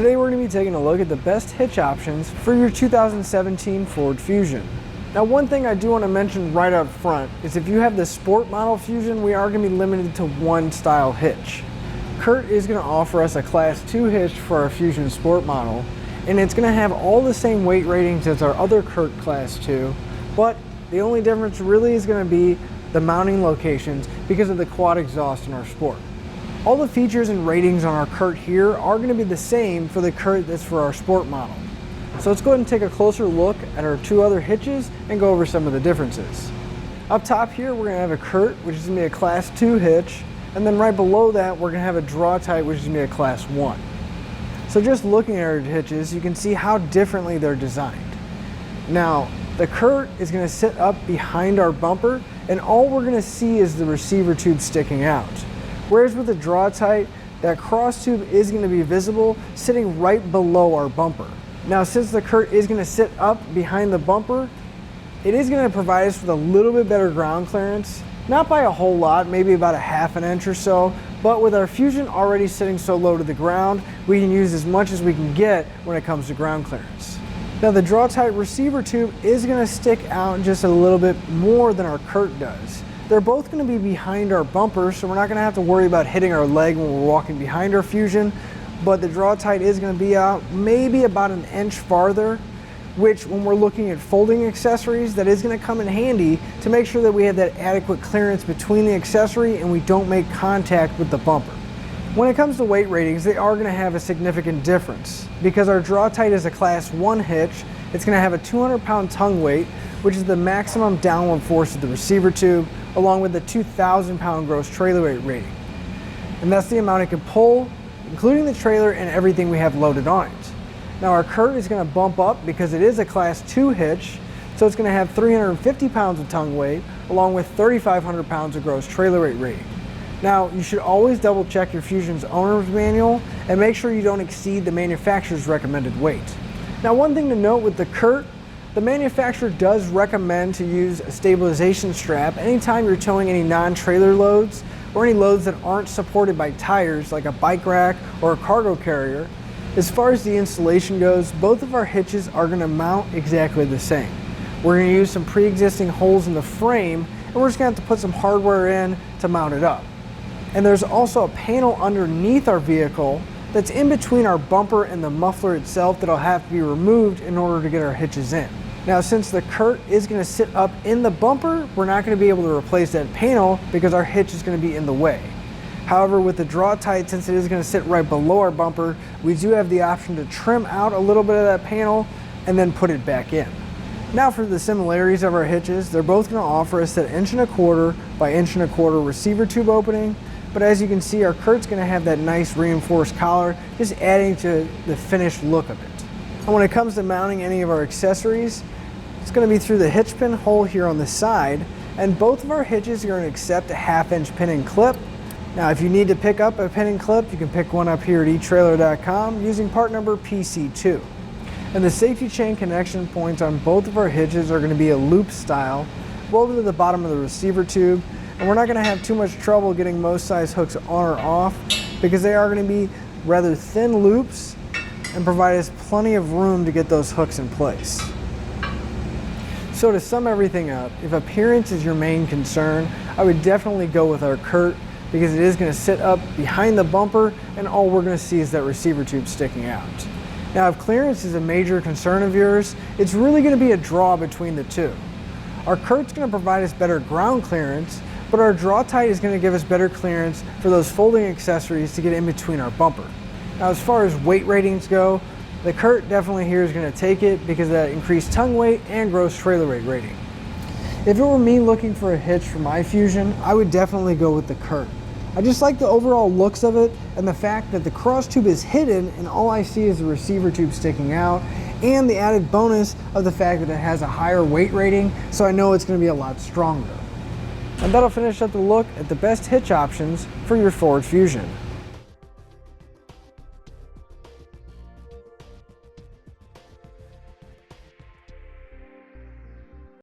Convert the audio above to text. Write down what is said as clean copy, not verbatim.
Today we're going to be taking a look at the best hitch options for your 2017 Ford Fusion. Now, one thing I do want to mention right up front is if you have the Sport model Fusion, we are going to be limited to one style hitch. Curt is going to offer us a Class 2 hitch for our Fusion Sport model, and it's going to have all the same weight ratings as our other Curt Class 2, but the only difference really is going to be the mounting locations because of the quad exhaust in our Sport. All the features and ratings on our Curt here are going to be the same for the Curt that's for our Sport model. So let's go ahead and take a closer look at our two other hitches and go over some of the differences. Up top here we're going to have a Curt, which is going to be a Class 2 hitch, and then right below that we're going to have a Draw-Tite, which is going to be a Class 1. So just looking at our hitches, you can see how differently they're designed. Now, the Curt is going to sit up behind our bumper, and all we're going to see is the receiver tube sticking out. Whereas with the Draw-Tite, that cross tube is going to be visible sitting right below our bumper. Now, since the Curt is going to sit up behind the bumper, it is going to provide us with a little bit better ground clearance. Not by a whole lot, maybe about a ½ an inch or so, but with our Fusion already sitting so low to the ground, we can use as much as we can get when it comes to ground clearance. Now, the Draw-Tite receiver tube is going to stick out just a little bit more than our Curt does. They're both going to be behind our bumper, so we're not going to have to worry about hitting our leg when we're walking behind our Fusion, but the Draw-Tite is going to be out maybe about an inch farther, which when we're looking at folding accessories, that is going to come in handy to make sure that we have that adequate clearance between the accessory and we don't make contact with the bumper. When it comes to weight ratings, they are going to have a significant difference. Because our Draw-Tite is a Class 1 hitch, it's going to have a 200-pound tongue weight, which is the maximum downward force of the receiver tube, along with the 2,000-pound gross trailer weight rating. And that's the amount it can pull, including the trailer and everything we have loaded on it. Now, our Curt is going to bump up because it is a Class 2 hitch, so it's going to have 350 pounds of tongue weight, along with 3,500 pounds of gross trailer weight rating. Now, you should always double check your Fusion's owner's manual and make sure you don't exceed the manufacturer's recommended weight. Now, one thing to note with the Curt, the manufacturer does recommend to use a stabilization strap anytime you're towing any non-trailer loads or any loads that aren't supported by tires like a bike rack or a cargo carrier. As far as the installation goes, both of our hitches are going to mount exactly the same. We're going to use some pre-existing holes in the frame, and we're just going to have to put some hardware in to mount it up. And there's also a panel underneath our vehicle that's in between our bumper and the muffler itself that'll have to be removed in order to get our hitches in. Now, since the Curt is going to sit up in the bumper, we're not going to be able to replace that panel because our hitch is going to be in the way. However, with the Draw-Tite, since it is going to sit right below our bumper, we do have the option to trim out a little bit of that panel and then put it back in. Now, for the similarities of our hitches, they're both going to offer us that 1¼ by 1¼ receiver tube opening. But as you can see, our Curt's going to have that nice reinforced collar, just adding to the finished look of it. And when it comes to mounting any of our accessories, it's going to be through the hitch pin hole here on the side, and both of our hitches are going to accept a ½ inch pin and clip. Now, if you need to pick up a pin and clip, you can pick one up here at etrailer.com using part number PC2. And the safety chain connection points on both of our hitches are going to be a loop style, welded to the bottom of the receiver tube. And we're not going to have too much trouble getting most size hooks on or off because they are going to be rather thin loops and provide us plenty of room to get those hooks in place. So to sum everything up, if appearance is your main concern, I would definitely go with our Curt because it is going to sit up behind the bumper and all we're going to see is that receiver tube sticking out. Now, if clearance is a major concern of yours, it's really going to be a draw between the two. Our Curt's going to provide us better ground clearance, but our Draw-Tite is going to give us better clearance for those folding accessories to get in between our bumper. Now, as far as weight ratings go, the Curt definitely here is going to take it because of that increased tongue weight and gross trailer weight rating. If it were me looking for a hitch for my Fusion, I would definitely go with the Curt. I just like the overall looks of it and the fact that the cross tube is hidden and all I see is the receiver tube sticking out, and the added bonus of the fact that it has a higher weight rating, so I know it's going to be a lot stronger. And that'll finish up the look at the best hitch options for your Ford Fusion.